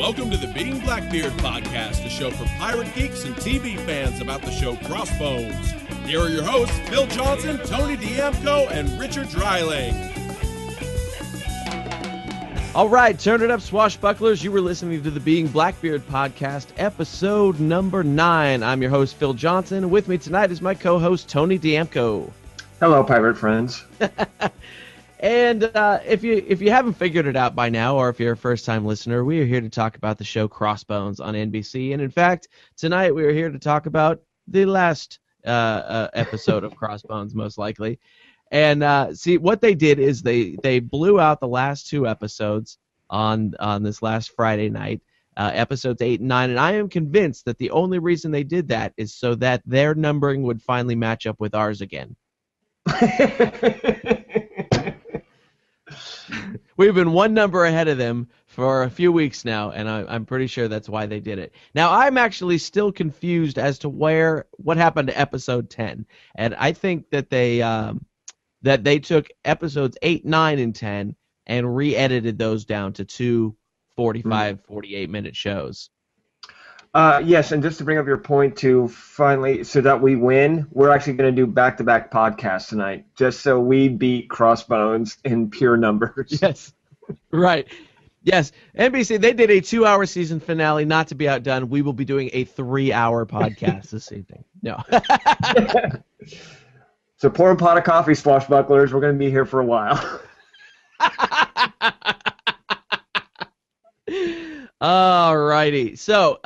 Welcome to the Being Blackbeard podcast, a show for pirate geeks and TV fans about the show Crossbones. Here are your hosts, Phil Johnson, Tony D'Amco, and Richard Dreiling. All right, turn it up, swashbucklers. You were listening to the Being Blackbeard podcast, episode number 9. I'm your host, Phil Johnson. With me tonight is my co-host, Tony D'Amco. Hello, pirate friends. And if you haven't figured it out by now, or if you're a first-time listener, we are here to talk about the show Crossbones on NBC. And in fact, tonight we are here to talk about the last episode of Crossbones, most likely. And see, what they did is they blew out the last 2 episodes on this last Friday night, episodes 8 and 9. And I am convinced that the only reason they did that is so that their numbering would finally match up with ours again. We've been one number ahead of them for a few weeks now, and I'm pretty sure that's why they did it. Now, I'm actually still confused as to what happened to episode 10, and I think that they took episodes 8, 9, and 10 and re-edited those down to 2 45, 48-minute shows. Yes, and just to bring up your point to finally, so that we win, we're actually going to do back-to-back podcasts tonight, just so we beat Crossbones in pure numbers. Yes, right. Yes, NBC, they did a 2-hour season finale, not to be outdone. We will be doing a 3-hour podcast this evening. No. So pour a pot of coffee, swashbucklers. We're going to be here for a while. Alrighty. So,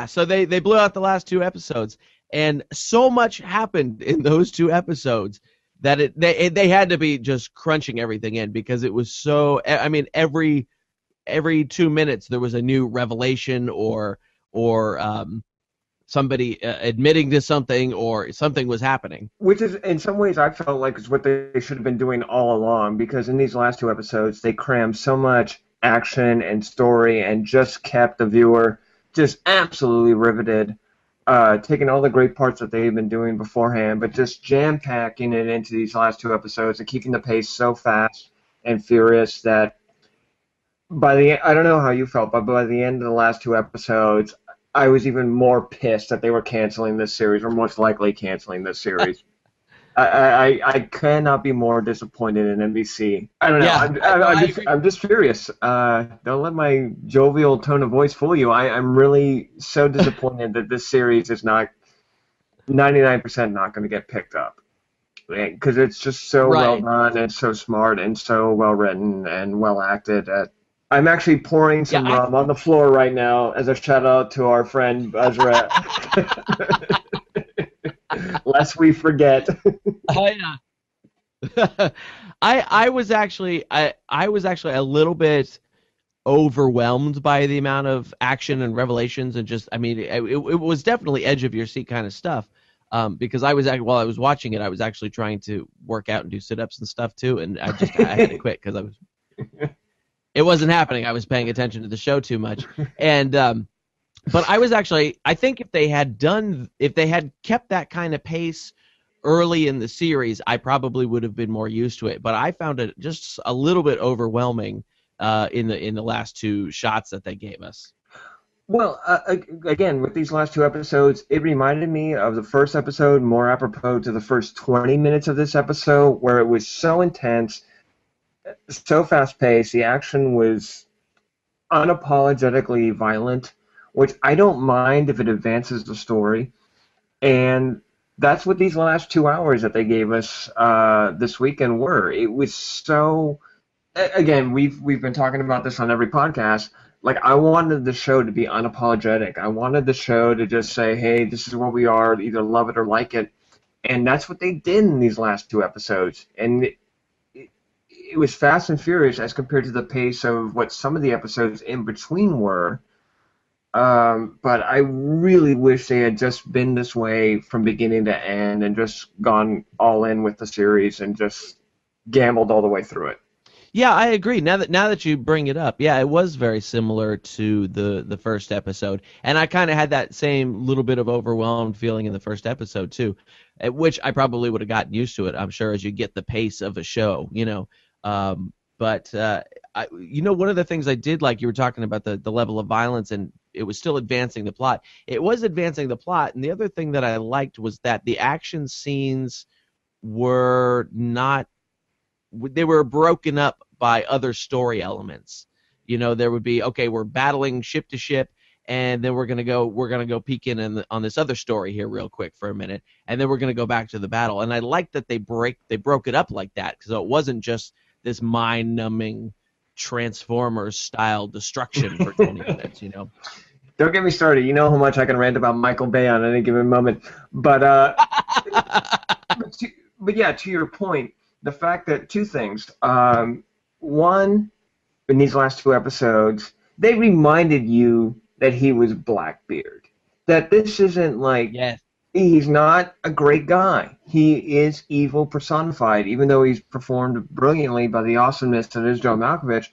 so they blew out the last 2 episodes, and so much happened in those 2 episodes that they had to be just crunching everything in, because it was so. I mean, every 2 minutes there was a new revelation or somebody admitting to something, or something was happening. Which is, in some ways, I felt like is what they should have been doing all along, because in these last 2 episodes they crammed so much action and story and just kept the viewer just absolutely riveted, taking all the great parts that they've been doing beforehand, but just jam-packing it into these last 2 episodes and keeping the pace so fast and furious that I don't know how you felt, but by the end of the last 2 episodes, I was even more pissed that they were canceling this series, or most likely canceling this series. I cannot be more disappointed in NBC. I don't know. Yeah, I'm just furious. Don't let my jovial tone of voice fool you. I'm really so disappointed that this series is not 99% not going to get picked up, because it's just so well done and so smart and so well written and well acted. I'm actually pouring some rum on the floor right now as a shout out to our friend Bazra. Lest we forget. Oh yeah. I was actually a little bit overwhelmed by the amount of action and revelations, and just, I mean, it was definitely edge of your seat kind of stuff. Because while I was watching it, I was actually trying to work out and do sit-ups and stuff too, and I had to quit because it wasn't happening. I was paying attention to the show too much, and. But I think if they had kept that kind of pace early in the series, I probably would have been more used to it. But I found it just a little bit overwhelming in the last 2 shots that they gave us. Well, again, with these last 2 episodes, it reminded me of the first episode, more apropos to the first 20 minutes of this episode, where it was so intense, so fast-paced, the action was unapologetically violent, which I don't mind if it advances the story. And that's what these last 2 hours that they gave us this weekend were. It was so... Again, we've been talking about this on every podcast. Like, I wanted the show to be unapologetic. I wanted the show to just say, hey, this is what we are, either love it or like it. And that's what they did in these last 2 episodes. And it was fast and furious as compared to the pace of what some of the episodes in between were. But I really wish they had just been this way from beginning to end and just gone all in with the series and just gambled all the way through it. Yeah, I agree. Now that you bring it up, yeah, it was very similar to the first episode, and I kind of had that same little bit of overwhelmed feeling in the first episode too, at which I probably would have gotten used to it, I'm sure, as you get the pace of a show, you know. But one of the things I did like, you were talking about the level of violence, and it was still advancing the plot. It was advancing the plot, and the other thing that I liked was that the action scenes were not, they were broken up by other story elements. There would be, okay, we're battling ship to ship, and then we're gonna go peek in on this other story here real quick for a minute, and then we're gonna go back to the battle. And I liked that they broke it up like that, because it wasn't just this mind-numbing Transformers style destruction for 20 minutes. Don't get me started. You know how much I can rant about Michael Bay on any given moment. But but yeah, to your point, the fact that two things. One, in these last two episodes, they reminded you that he was Blackbeard. That this isn't like, yes, he's not a great guy. He is evil personified, even though he's performed brilliantly by the awesomeness that is Joe Malkovich.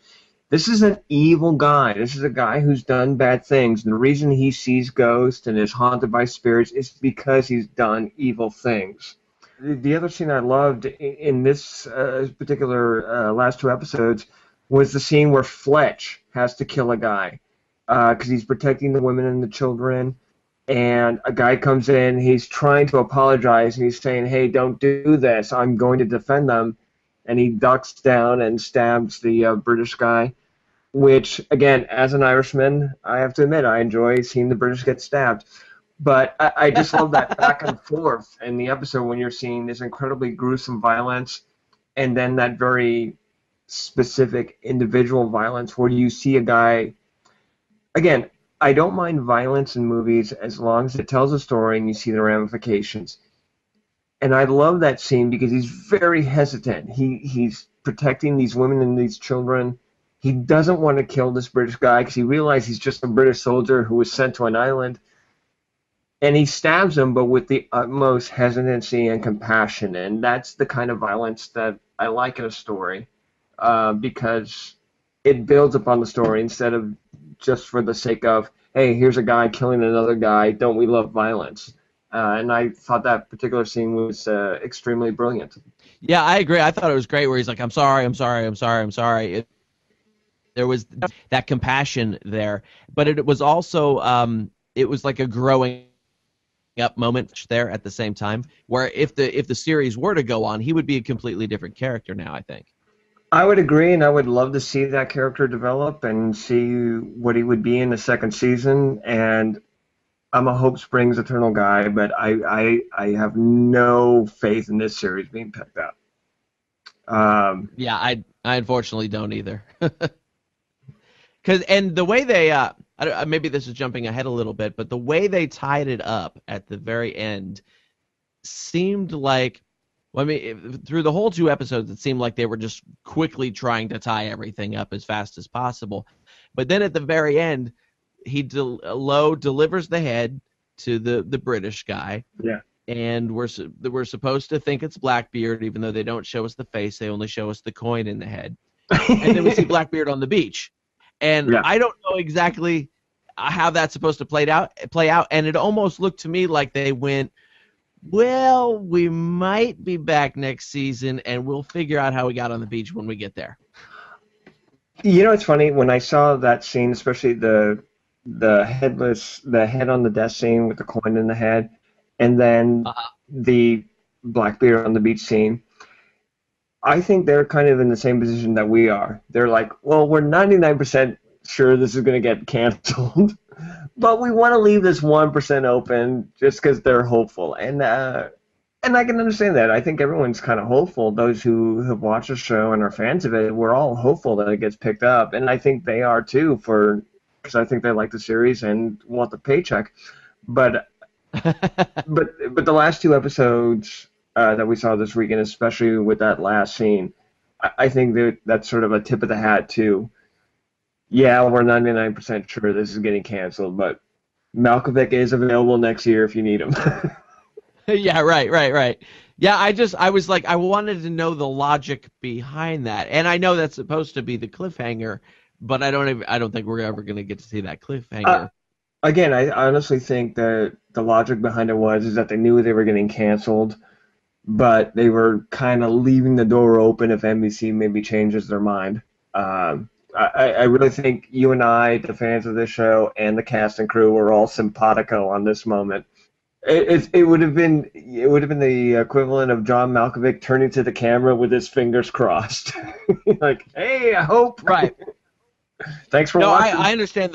This is an evil guy. This is a guy who's done bad things. And the reason he sees ghosts and is haunted by spirits is because he's done evil things. The other scene I loved in this particular last two episodes was the scene where Fletch has to kill a guy because he's protecting the women and the children. And a guy comes in, he's trying to apologize, and he's saying, hey, don't do this, I'm going to defend them. And he ducks down and stabs the British guy, which, again, as an Irishman, I have to admit, I enjoy seeing the British get stabbed. But I just love that back and forth in the episode when you're seeing this incredibly gruesome violence and then that very specific individual violence where you see a guy, again, I don't mind violence in movies as long as it tells a story and you see the ramifications. And I love that scene because he's very hesitant. He's protecting these women and these children. He doesn't want to kill this British guy because he realizes he's just a British soldier who was sent to an island. And he stabs him, but with the utmost hesitancy and compassion. And that's the kind of violence that I like in a story because it builds upon the story instead of just for the sake of, hey, here's a guy killing another guy, don't we love violence? And I thought that particular scene was extremely brilliant. Yeah, I agree. I thought it was great where he's like, I'm sorry. There was that compassion there. But it was also, it was like a growing up moment there at the same time, where if the series were to go on, he would be a completely different character now, I think. I would agree, and I would love to see that character develop and see what he would be in the second season. And I'm a Hope Springs Eternal guy, but I have no faith in this series being picked up. Yeah, I unfortunately don't either. And the way they maybe this is jumping ahead a little bit, but the way they tied it up at the very end seemed like, well, I mean, through the whole two episodes, it seemed like they were just quickly trying to tie everything up as fast as possible. But then at the very end, Lowe delivers the head to the British guy. Yeah. And we're supposed to think it's Blackbeard, even though they don't show us the face. They only show us the coin in the head. And then we see Blackbeard on the beach. And yeah. I don't know exactly how that's supposed to play out. And it almost looked to me like they went, well, we might be back next season, and we'll figure out how we got on the beach when we get there. You know, it's funny, when I saw that scene, especially the head on the desk scene with the coin in the head, and then the Blackbeard on the beach scene, I think they're kind of in the same position that we are. They're like, well, we're 99% sure this is going to get canceled, but we want to leave this 1% open just because they're hopeful. And I can understand that. I think everyone's kind of hopeful. Those who have watched the show and are fans of it, we're all hopeful that it gets picked up. And I think they are too, because I think they like the series and want the paycheck. But but the last two episodes that we saw this weekend, especially with that last scene, I think that's sort of a tip of the hat too. Yeah, we're 99% sure this is getting canceled, but Malkovich is available next year if you need him. Yeah, right. Yeah, I was like, I wanted to know the logic behind that, and I know that's supposed to be the cliffhanger, but I don't think we're ever going to get to see that cliffhanger. Again, I honestly think that the logic behind it is that they knew they were getting canceled, but they were kind of leaving the door open if NBC maybe changes their mind. I really think you and I, the fans of this show, and the cast and crew were all simpatico on this moment. It would have been the equivalent of John Malkovich turning to the camera with his fingers crossed, like, "Hey, I hope." Right. Thanks for No, watching. I understand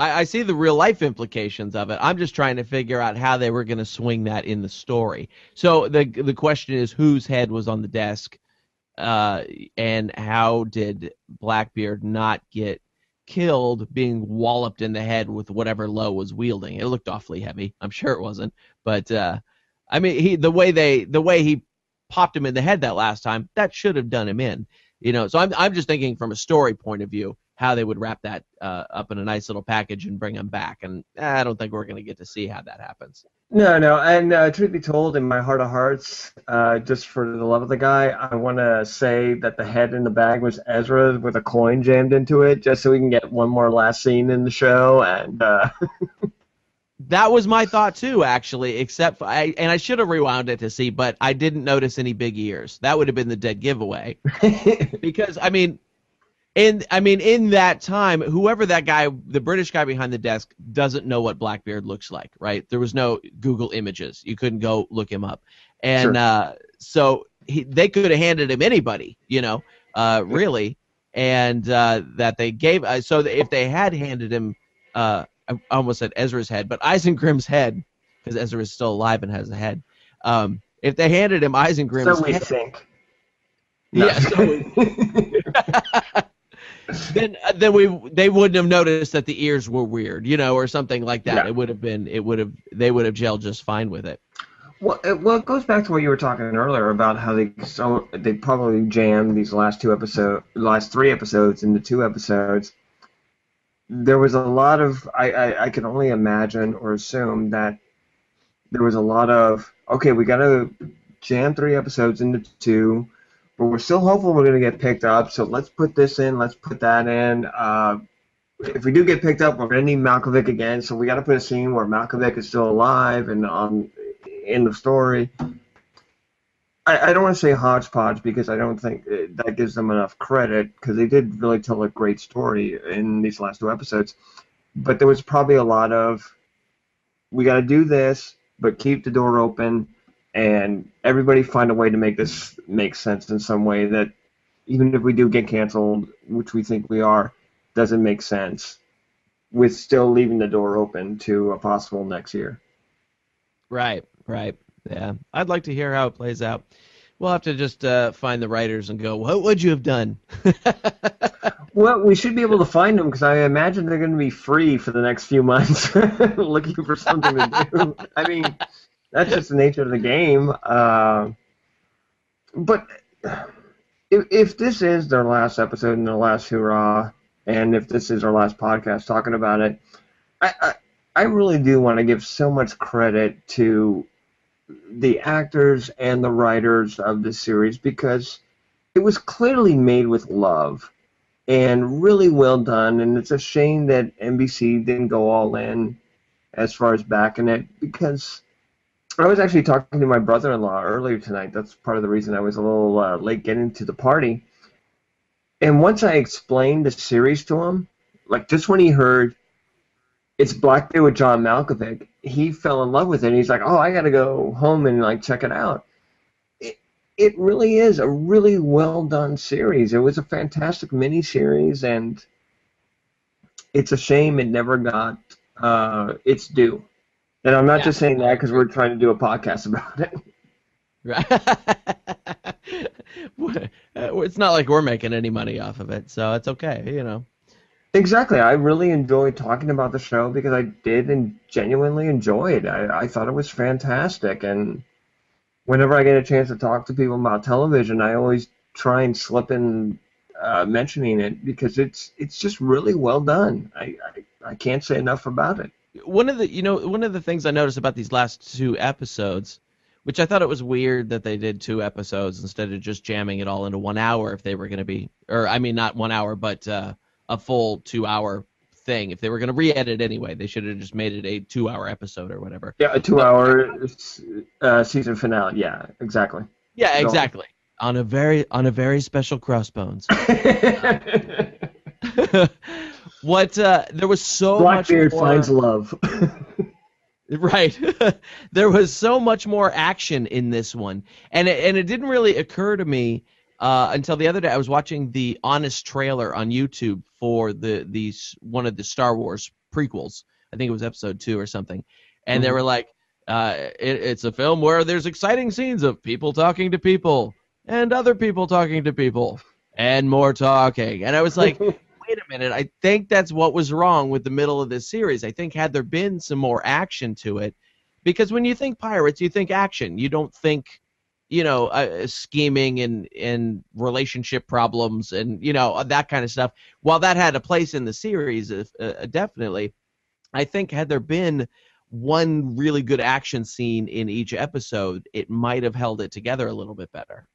I see the real life implications of it. I'm just trying to figure out how they were going to swing that in the story. So the question is, whose head was on the desk, and how did Blackbeard not get killed being walloped in the head with whatever Lowe was wielding? It looked awfully heavy. I'm sure it wasn't, but I mean, the way he popped him in the head that last time, that should have done him in. So I'm just thinking from a story point of view, how they would wrap that up in a nice little package and bring him back. And I don't think we're going to get to see how that happens. No, and truth be told, in my heart of hearts, just for the love of the guy, I want to say that the head in the bag was Ezra with a coin jammed into it, just so we can get one more last scene in the show. And that was my thought too, actually. Except I should have rewound it to see, but I didn't notice any big ears. That would have been the dead giveaway. Because in that time, whoever that guy, the British guy behind the desk, doesn't know what Blackbeard looks like, right? There was no Google images. You couldn't go look him up. And Sure. So they could have handed him anybody, really. And that they gave. So if they had handed him, I almost said Ezra's head, but Isengrim's head, because Ezra is still alive and has a head. If they handed him Isengrim's So we head. think. No. Yeah. Then they wouldn't have noticed that the ears were weird, or something like that. Yeah. They would have gelled just fine with it. Well, it goes back to what you were talking earlier about how they probably jammed these last three episodes into 2 episodes. There was a lot of I can only imagine or assume that there was a lot of, okay, we got to jam 3 episodes into 2. But we're still hopeful we're going to get picked up, so let's put this in, let's put that in. If we do get picked up, we're going to need Malkovich again, so we got to put a scene where Malkovich is still alive and in the story. I don't want to say hodgepodge because I don't think that gives them enough credit, because they did really tell a great story in these last 2 episodes. But there was probably a lot of, we got to do this, but keep the door open. And everybody find a way to make this make sense in some way that, even if we do get canceled, which we think we are, doesn't make sense, with still leaving the door open to a possible next year. Right. Yeah. I'd like to hear how it plays out. We'll have to just find the writers and go, what would you have done? Well, we should be able to find them, because I imagine they're going to be free for the next few months looking for something to do. I mean, that's just the nature of the game. But if this is their last episode and their last hurrah, and if this is our last podcast talking about it, I really do want to give so much credit to the actors and the writers of this series, because it was clearly made with love and really well done. And it's a shame that NBC didn't go all in as far as backing it, because I was actually talking to my brother-in-law earlier tonight. That's part of the reason I was a little late getting to the party. And once I explained the series to him, like just when he heard it's Blackbeard with John Malkovich, he fell in love with it. And he's like, oh, I got to go home and check it out. It really is a really well-done series. It was a fantastic miniseries, and it's a shame it never got its due. And I'm not just saying that because we're trying to do a podcast about it. Right. It's not like we're making any money off of it, so it's okay, Exactly. I really enjoyed talking about the show because I did and genuinely enjoy it. I thought it was fantastic. And whenever I get a chance to talk to people about television, I always try and slip in mentioning it, because it's just really well done. I can't say enough about it. One of the things I noticed about these last 2 episodes, which I thought it was weird that they did 2 episodes instead of just jamming it all into 1 hour if they were going to be, or I mean not 1 hour, but a full 2-hour thing. If they were going to re-edit anyway, they should have just made it a 2-hour episode or whatever. Yeah, a 2-hour season finale. Yeah, exactly. Yeah, exactly. On a very special Crossbones. What there was so Blackbeard much more, finds love. right. There was so much more action in this one, and it didn't really occur to me until the other day. I was watching the Honest trailer on YouTube for one of the Star Wars prequels. I think it was episode 2 or something, and they were like, it's a film where there's exciting scenes of people talking to people and other people talking to people and more talking. And I was like, wait a minute, I think that's what was wrong with the middle of this series. I think had there been some more action to it, because when you think pirates, you think action. You don't think, scheming and relationship problems and, that kind of stuff. While that had a place in the series, definitely, I think had there been one really good action scene in each episode, it might have held it together a little bit better.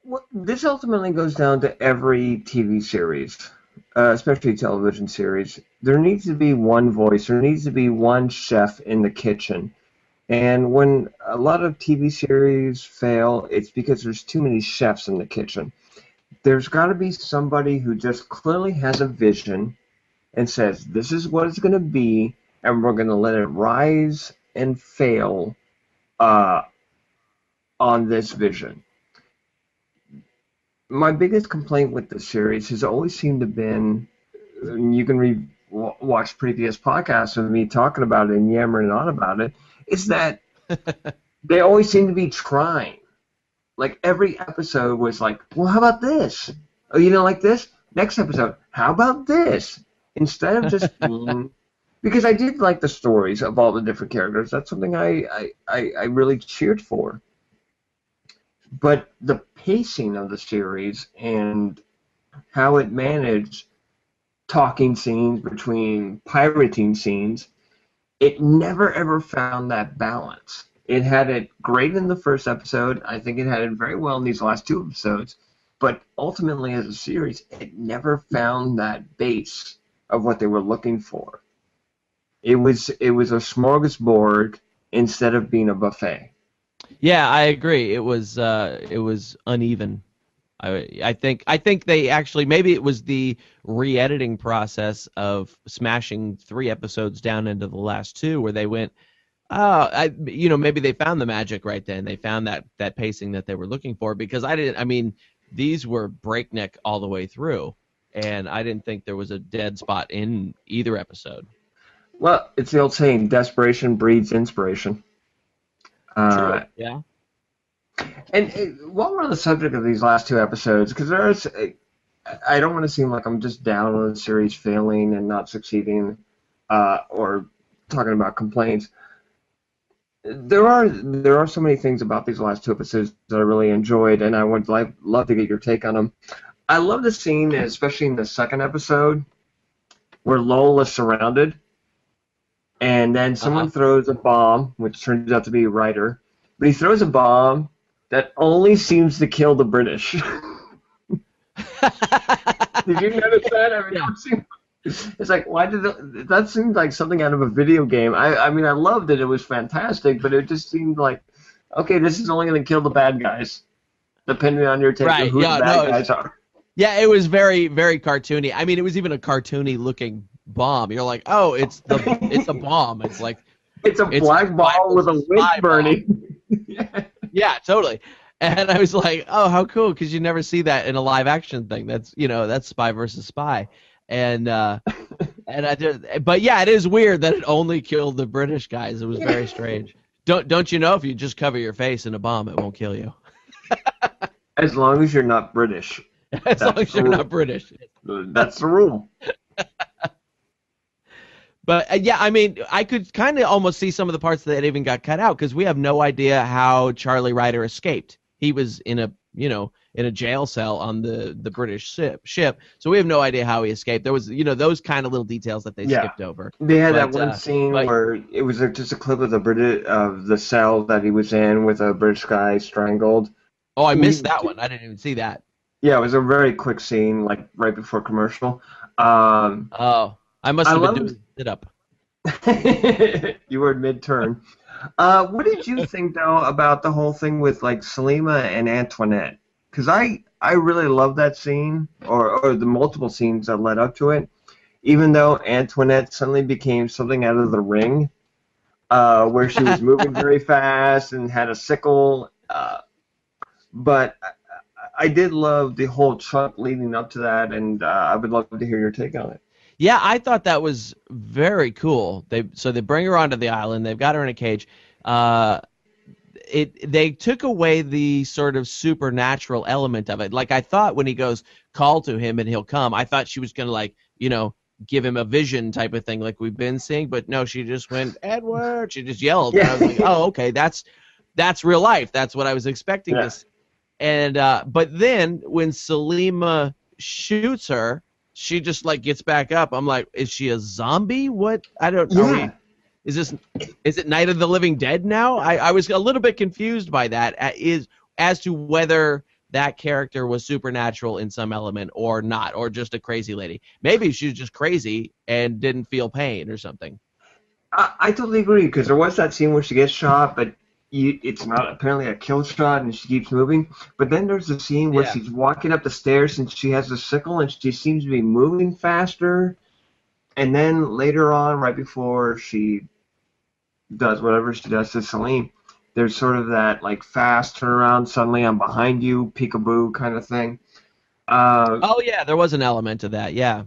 Well, this ultimately goes down to every TV series, especially television series. There needs to be one voice. There needs to be one chef in the kitchen. And when a lot of TV series fail, it's because there's too many chefs in the kitchen. There's got to be somebody who just clearly has a vision and says, this is what it's going to be, and we're going to let it rise and fail on this vision. My biggest complaint with the series has always seemed to been, and you can watch previous podcasts of me talking about it and yammering on about it, is that they always seem to be trying. Like every episode was like, well, how about this? Oh, you don't like this? Next episode, how about this? Instead of just because I did like the stories of all the different characters. That's something I really cheered for. But the pacing of the series and how it managed talking scenes between pirating scenes, it never ever found that balance. It had it great in the first episode. I think it had it very well in these last 2 episodes. But ultimately, as a series, it never found that base of what they were looking for. It was a smorgasbord instead of being a buffet. Yeah, I agree. It was uneven. I think they actually, maybe it was the re-editing process of smashing 3 episodes down into the last 2 where they went, maybe they found the magic right then. They found that pacing that they were looking for, because these were breakneck all the way through, and I didn't think there was a dead spot in either episode. Well, it's the old saying, desperation breeds inspiration. True. Yeah. And while we're on the subject of these last 2 episodes, because I don't want to seem like I'm just down on the series failing and not succeeding, or talking about complaints. There are so many things about these last 2 episodes that I really enjoyed, and I would love to get your take on them. I love the scene, especially in the second episode, where Lowell is surrounded, and then someone throws a bomb, which turns out to be Ryder, but he throws a bomb that only seems to kill the British. Did you notice that? It's like, why did that seem like something out of a video game? I mean, I loved it. It was fantastic, but it just seemed like, okay, this is only going to kill the bad guys, depending on your take of who the bad guys are. Yeah, it was very, very cartoony. I mean, it was even a cartoony-looking bomb. You're like, oh, it's a bomb. It's like it's a black ball with a wick burning. Yeah, totally. And I was like, oh, how cool, because you never see that in a live-action thing. That's spy versus spy. And but yeah, it is weird that it only killed the British guys. It was very strange. Don't you know if you just cover your face in a bomb, it won't kill you? As long as you're not British. As long as you're not British. That's the rule. But yeah, I mean, I could kind of almost see some of the parts that even got cut out, because we have no idea how Charlie Ryder escaped. He was in a jail cell on the British ship, so we have no idea how he escaped. There was those kind of little details that they skipped over. They had that one scene where it was just a clip of the cell that he was in with a British guy strangled. Oh, I missed that one. I didn't even see that. Yeah, it was a very quick scene, like right before commercial. I I must have been doing sit up. You were mid-turn. What did you think though about the whole thing with like Selima and Antoinette? Because I really love that scene, or the multiple scenes that led up to it. Even though Antoinette suddenly became something out of The Ring, where she was moving very fast and had a sickle. But I did love the whole chunk leading up to that, and I would love to hear your take on it. Yeah, I thought that was very cool. They bring her onto the island. They've got her in a cage. They took away the sort of supernatural element of it. Like I thought when he goes, call to him and he'll come, I thought she was going to like, give him a vision type of thing like we've been seeing, but no, she just went, Edward, she just yelled. Yeah. And I was like, oh, okay, that's real life. That's what I was expecting this. And but then when Selima shoots her, she just like gets back up. I'm like, is she a zombie? What? I don't know. Yeah. Is it Night of the Living Dead now? I was a little bit confused by that as to whether that character was supernatural in some element or not, or just a crazy lady. Maybe she was just crazy and didn't feel pain or something. I totally agree, because there was that scene where she gets shot, but it's not apparently a kill shot and she keeps moving. But then there's the scene where she's walking up the stairs and she has a sickle and she seems to be moving faster. And then later on, right before she does whatever she does to Celine, there's sort of that like fast turnaround, suddenly I'm behind you, peekaboo kind of thing. Oh yeah, there was an element to that, yeah.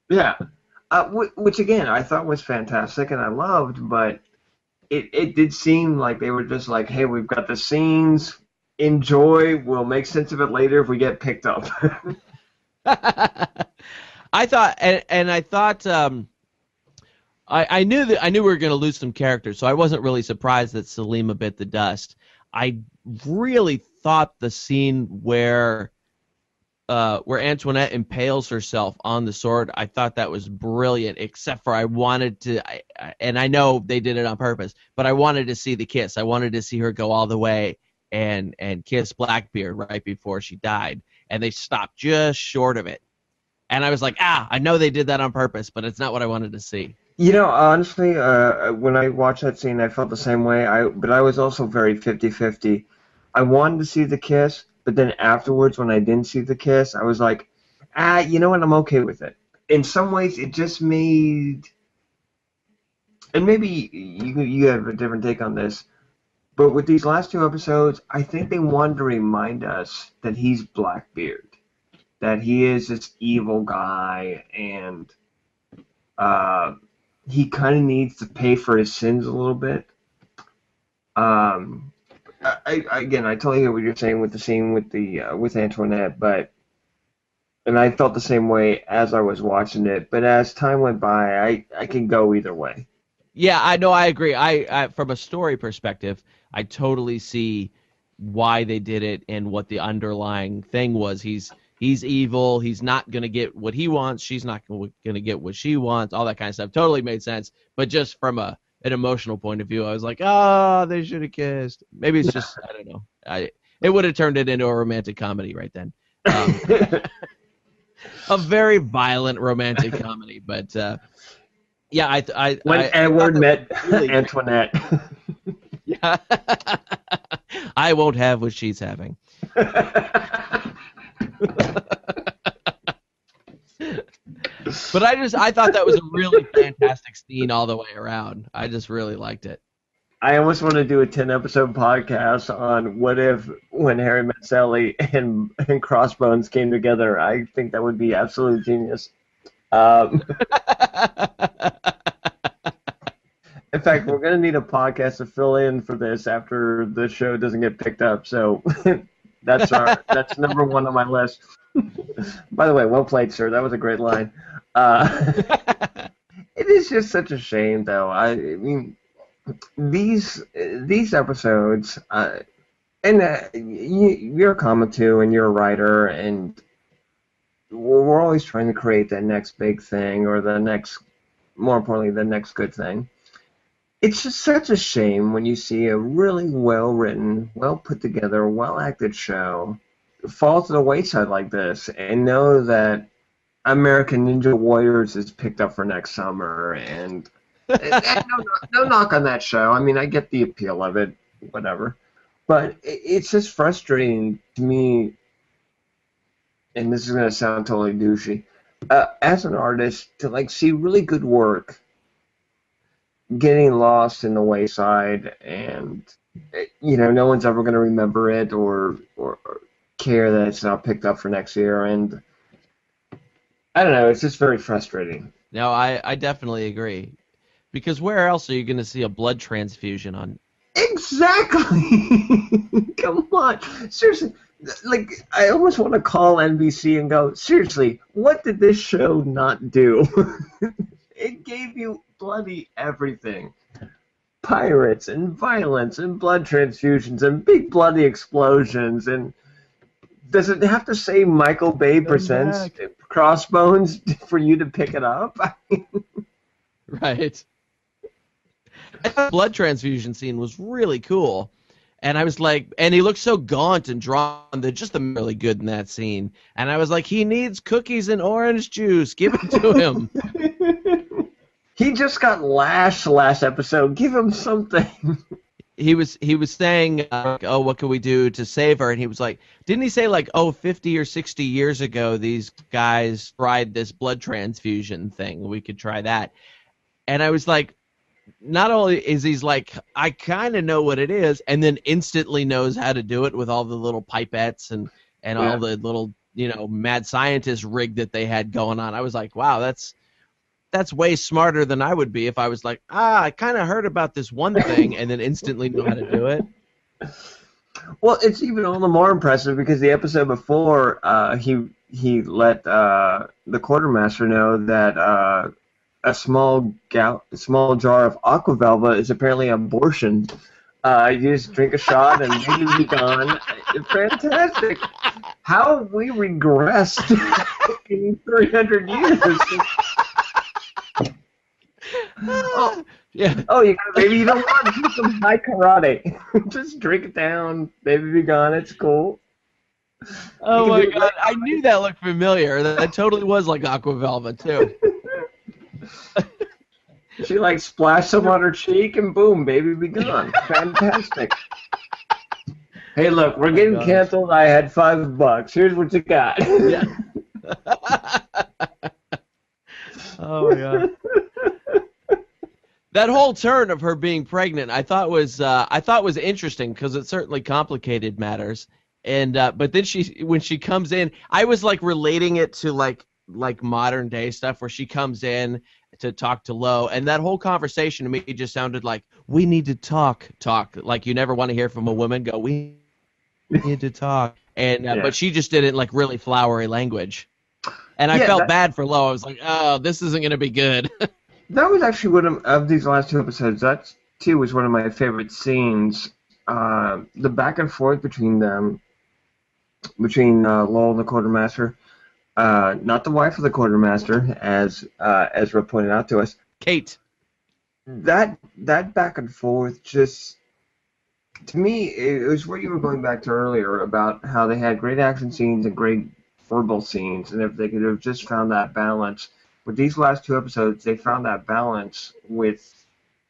Yeah, which again I thought was fantastic and I loved, but it did seem like they were just like, hey, we've got the scenes, enjoy, we'll make sense of it later if we get picked up. I thought, and I thought. I knew we were going to lose some characters, so I wasn't really surprised that Selima bit the dust. I really thought the scene where Antoinette impales herself on the sword, I thought that was brilliant, except for I wanted to, and I know they did it on purpose, but I wanted to see the kiss. I wanted to see her go all the way and kiss Blackbeard right before she died, and they stopped just short of it. And I was like, I know they did that on purpose, but it's not what I wanted to see. Honestly, when I watched that scene, I felt the same way. But I was also very 50-50. I wanted to see the kiss, but then afterwards, when I didn't see the kiss, I was like, you know what? I'm okay with it. In some ways, it just made, and maybe you have a different take on this, but with these last two episodes, I think they wanted to remind us that he's Blackbeard, that he is this evil guy, and he kind of needs to pay for his sins a little bit. I totally hear what you're saying with the scene with Antoinette, and I felt the same way as I was watching it. But as time went by, I can go either way. Yeah, I know. I agree. I from a story perspective, I totally see why they did it and what the underlying thing was. He's evil. He's not going to get what he wants. She's not going to get what she wants. All that kind of stuff totally made sense. But just from an emotional point of view, I was like, they should have kissed. Maybe it's just, I don't know. It would have turned it into a romantic comedy right then. A very violent romantic comedy. But, yeah, when Edward met really Antoinette. Yeah. I won't have what she's having. But I thought that was a really fantastic scene all the way around. I just really liked it. I almost want to do a 10-episode podcast on what if when Harry met Sally and Crossbones came together. I think that would be absolute genius. In fact, we're going to need a podcast to fill in for this after the show doesn't get picked up. So that's number one on my list. By the way, well played, sir. That was a great line. It is just such a shame, though. I mean, these episodes, and you're a comic too, and you're a writer, and we're always trying to create that next big thing, or more importantly, the next good thing. It's just such a shame when you see a really well-written, well-put-together, well-acted show fall to the wayside like this, and know that American Ninja Warriors is picked up for next summer, and no knock on that show. I mean, I get the appeal of it, whatever. But it's just frustrating to me, and this is going to sound totally douchey, as an artist, to like see really good work getting lost in the wayside, and no one's ever going to remember it or care that it's not picked up for next year, and I don't know, it's just very frustrating. No, I definitely agree. Because where else are you going to see a blood transfusion on? Exactly! Come on. Seriously, like, I almost want to call NBC and go, seriously, what did this show not do? It gave you bloody everything. Pirates and violence and blood transfusions and big bloody explosions, and does it have to say Michael Bay presents Crossbones for you to pick it up? Right. The blood transfusion scene was really cool. And I was like, and he looked so gaunt and drawn. They're just really good in that scene. And I was like, he needs cookies and orange juice. Give it to him. He just got lashed last episode. Give him something. He was saying, oh, what can we do to save her? And he was like, didn't he say like, 50 or 60 years ago, these guys tried this blood transfusion thing. We could try that. And I was like, not only is he's like, I kind of know what it is, and then instantly knows how to do it with all the little pipettes and all the little, mad scientist rig that they had going on. I was like, wow, that's way smarter than I would be if I was like, I kind of heard about this one thing and then instantly know how to do it. Well, it's even all the more impressive because the episode before, he let the quartermaster know that a small jar of aquavelva is apparently abortion. You just drink a shot and maybe be gone. Fantastic. How have we regressed in 300 years? Yeah. Oh, maybe you don't want to do some high karate. Just drink it down. Maybe be gone. It's cool. Oh my God! I knew that looked familiar. That totally was like aquavelva too. She like splashed some on her cheek and boom, baby, be gone. Fantastic. Hey, look, we're getting canceled. I had $5. Here's what you got. Yeah. Oh my God. That whole turn of her being pregnant, I thought was interesting because it certainly complicated matters. And but then when she comes in, I was like relating it to like modern day stuff where she comes in to talk to Lo, and that whole conversation to me just sounded like we need to talk like you never want to hear from a woman go we need to talk, and but she just did it in like really flowery language, and I felt bad for Lo. I was like, oh, this isn't gonna be good. That was actually one of these last two episodes. That too was one of my favorite scenes. The back and forth between them, between Lowell and the quartermaster. Not the wife of the quartermaster, as Ezra pointed out to us. Kate. That back and forth just, to me, it was what you were going back to earlier about how they had great action scenes and great verbal scenes, and if they could have just found that balance. With these last two episodes, they found that balance with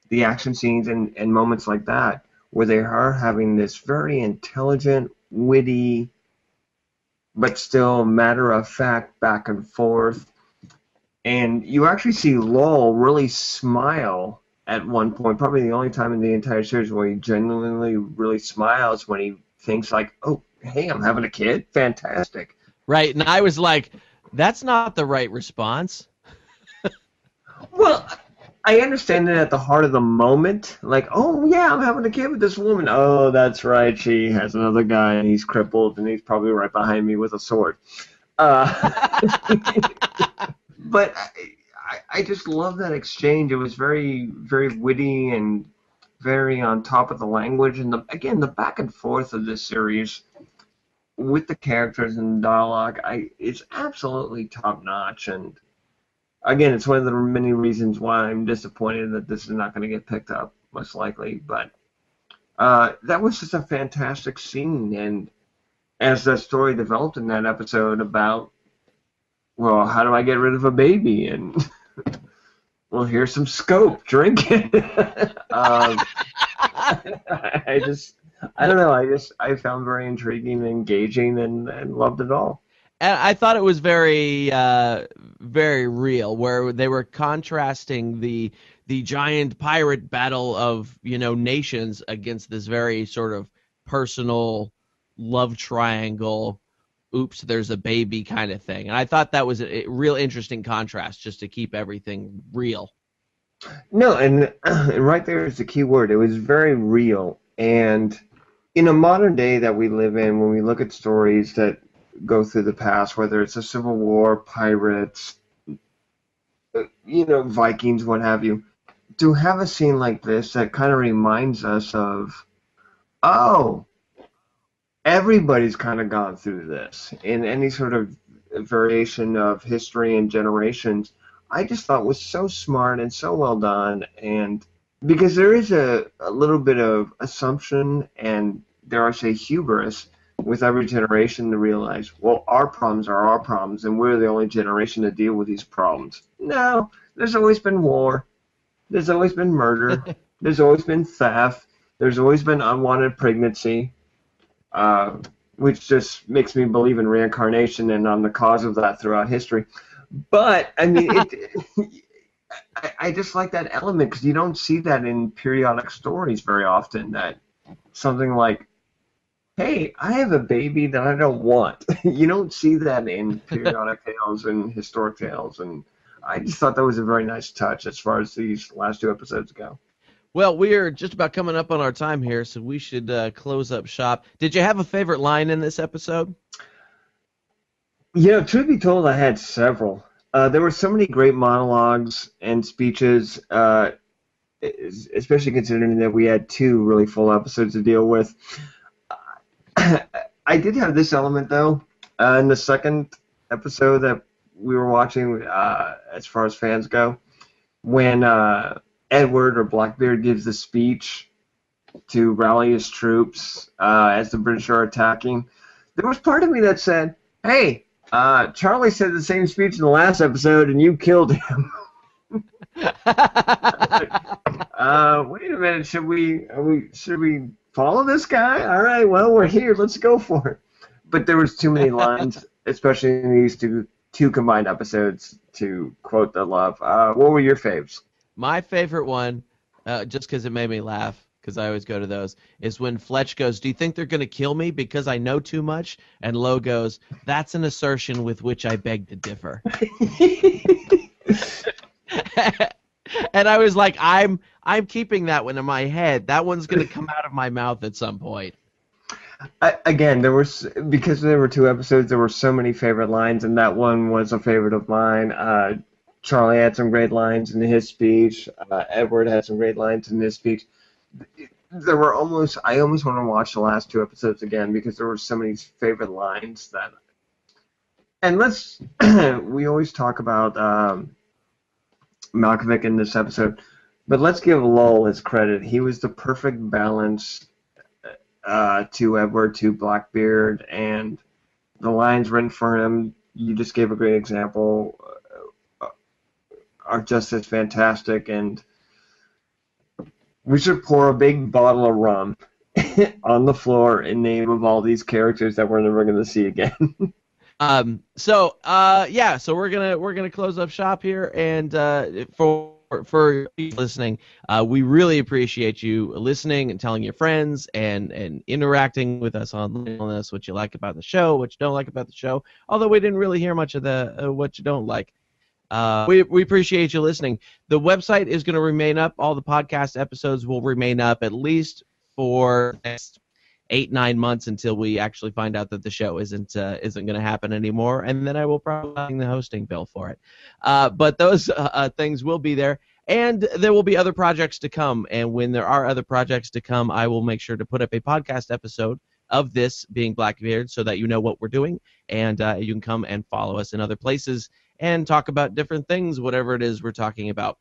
the action scenes and moments like that, where they are having this very intelligent, witty, but still matter-of-fact back and forth. And you actually see Lowell really smile at one point, probably the only time in the entire series where he genuinely really smiles when he thinks like, oh, hey, I'm having a kid? Fantastic. Right, and I was like, that's not the right response. Well, I understand it at the heart of the moment. Like, oh, yeah, I'm having a kid with this woman. Oh, that's right. She has another guy, and he's crippled, and he's probably right behind me with a sword. But I just love that exchange. It was very, very witty and very on top of the language. And, the back and forth of this series with the characters and the dialogue, it's absolutely top-notch. And again, it's one of the many reasons why I'm disappointed that this is not going to get picked up, most likely. But that was just a fantastic scene. And as the story developed in that episode about well, how do I get rid of a baby? And well, here's some scope. Drink it. I just, I don't know. I found very intriguing, and engaging, and loved it all. And I thought it was very, very real, where they were contrasting the giant pirate battle of nations against this very sort of personal love triangle. Oops, there's a baby kind of thing, and I thought that was a real interesting contrast, just to keep everything real. No, and right there is the key word. It was very real. And in a modern day that we live in, when we look at stories that go through the past, whether it's a Civil War, pirates, Vikings, what have you, to have a scene like this that kind of reminds us of, oh, everybody's kind of gone through this in any sort of variation of history and generations. I just thought was so smart and so well done, and because there is a little bit of assumption and, dare I say, hubris with every generation to realize, well, our problems are our problems, and we're the only generation to deal with these problems. No, there's always been war. There's always been murder. There's always been theft. There's always been unwanted pregnancy, which just makes me believe in reincarnation, and I'm the cause of that throughout history. But, I mean, I just like that element because you don't see that in periodic stories very often, that something like, hey, I have a baby that I don't want. You don't see that in periodic tales and historic tales, and I just thought that was a very nice touch as far as these last two episodes go. Well, we're just about coming up on our time here, so we should close up shop. Did you have a favorite line in this episode? Truth be told, I had several. There were so many great monologues and speeches, especially considering that we had two really full episodes to deal with. I did have this element, though, in the second episode that we were watching, as far as fans go, when Edward, or Blackbeard, gives the speech to rally his troops as the British are attacking. There was part of me that said, hey, Charlie said the same speech in the last episode, and you killed him. Wait a minute, should we follow this guy? All right, well, we're here. Let's go for it. But there was too many lines, especially in these two combined episodes, to quote the love. What were your faves? My favorite one, just because it made me laugh, because I always go to those, is when Fletch goes, do you think they're going to kill me because I know too much? And Lo goes, that's an assertion with which I beg to differ. And I was like, I'm keeping that one in my head. That one's going to come out of my mouth at some point. Again, because there were two episodes, there were so many favorite lines, and that one was a favorite of mine. Charlie had some great lines in his speech. Edward had some great lines in his speech. I almost want to watch the last two episodes again because there were so many favorite lines that. And we always talk about Malkovich in this episode, but let's give Lowell his credit. He was the perfect balance to Edward, to Blackbeard, and the lines written for him. You just gave a great example. Are just as fantastic, and we should pour a big bottle of rum on the floor in name of all these characters that we're never going to see again. So we're gonna close up shop here, and for listening, we really appreciate you listening and telling your friends and interacting with us on this, what you like about the show, what you don't like about the show. Although we didn't really hear much of the what you don't like. We appreciate you listening. The website is going to remain up. All the podcast episodes will remain up at least for the next 8-9 months until we actually find out that the show isn't going to happen anymore, and then I will probably pay the hosting bill for it. But those things will be there, and there will be other projects to come. And when there are other projects to come, I will make sure to put up a podcast episode of this Being Blackbeard so that you know what we're doing, and you can come and follow us in other places and talk about different things, whatever it is we're talking about.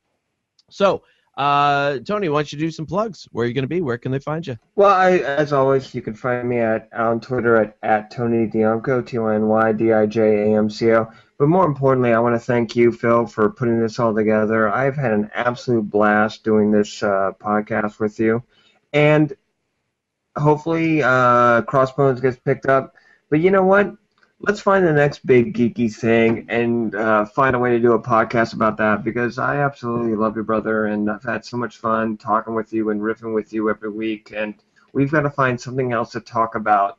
So Tony, why don't you do some plugs? Where are you going to be? Where can they find you? Well, as always, you can find me on Twitter at Tony Diamco, TonyDijamco. But more importantly, I want to thank you, Phil, for putting this all together. I've had an absolute blast doing this podcast with you. And hopefully Crossbones gets picked up. But you know what? Let's find the next big geeky thing and find a way to do a podcast about that, because I absolutely love you, brother, and I've had so much fun talking with you and riffing with you every week. And we've got to find something else to talk about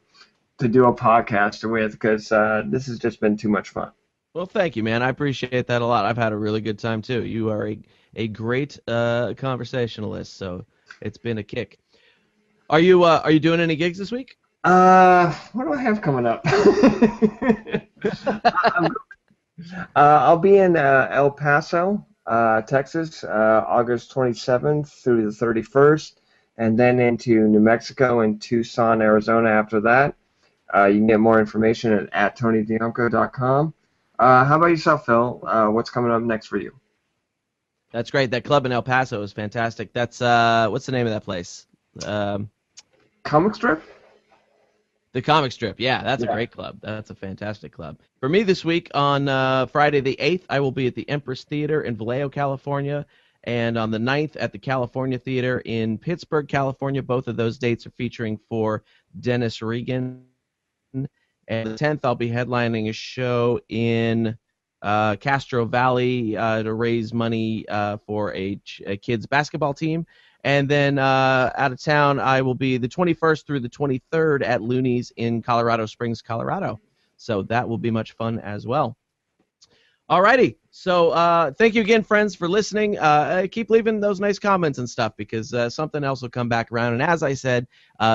to do a podcast with, because this has just been too much fun. Well, thank you, man. I appreciate that a lot. I've had a really good time, too. You are a great conversationalist, so it's been a kick. Are you doing any gigs this week? What do I have coming up? I'll be in El Paso, Texas, August 27th through the 31st, and then into New Mexico and Tucson, Arizona after that. You can get more information at TonyDiamco.com. How about yourself, Phil? What's coming up next for you? That's great. That club in El Paso is fantastic. That's what's the name of that place? Comic Strip? The Comic Strip. Yeah, that's a great club. That's a fantastic club. For me this week, on Friday the 8th, I will be at the Empress Theater in Vallejo, California, and on the 9th at the California Theater in Pittsburgh, California. Both of those dates are featuring for Dennis Regan. And the 10th, I'll be headlining a show in Castro Valley to raise money for a kids basketball team. And then out of town, I will be the 21st through the 23rd at Looney's in Colorado Springs, Colorado. So that will be much fun as well. All righty. So thank you again, friends, for listening. Keep leaving those nice comments and stuff, because something else will come back around. And as I said,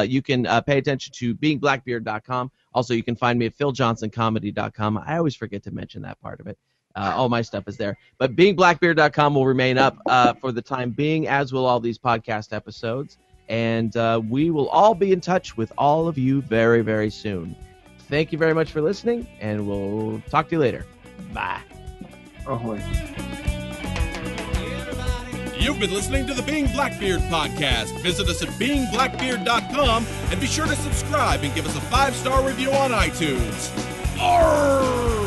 you can pay attention to beingblackbeard.com. Also, you can find me at philjohnsоncomedy.com. I always forget to mention that part of it. All my stuff is there. But beingblackbeard.com will remain up for the time being, as will all these podcast episodes. And we will all be in touch with all of you very, very soon. Thank you very much for listening, and we'll talk to you later. Bye. Ahoy. You've been listening to the Being Blackbeard podcast. Visit us at beingblackbeard.com and be sure to subscribe and give us a 5-star review on iTunes. Arrgh!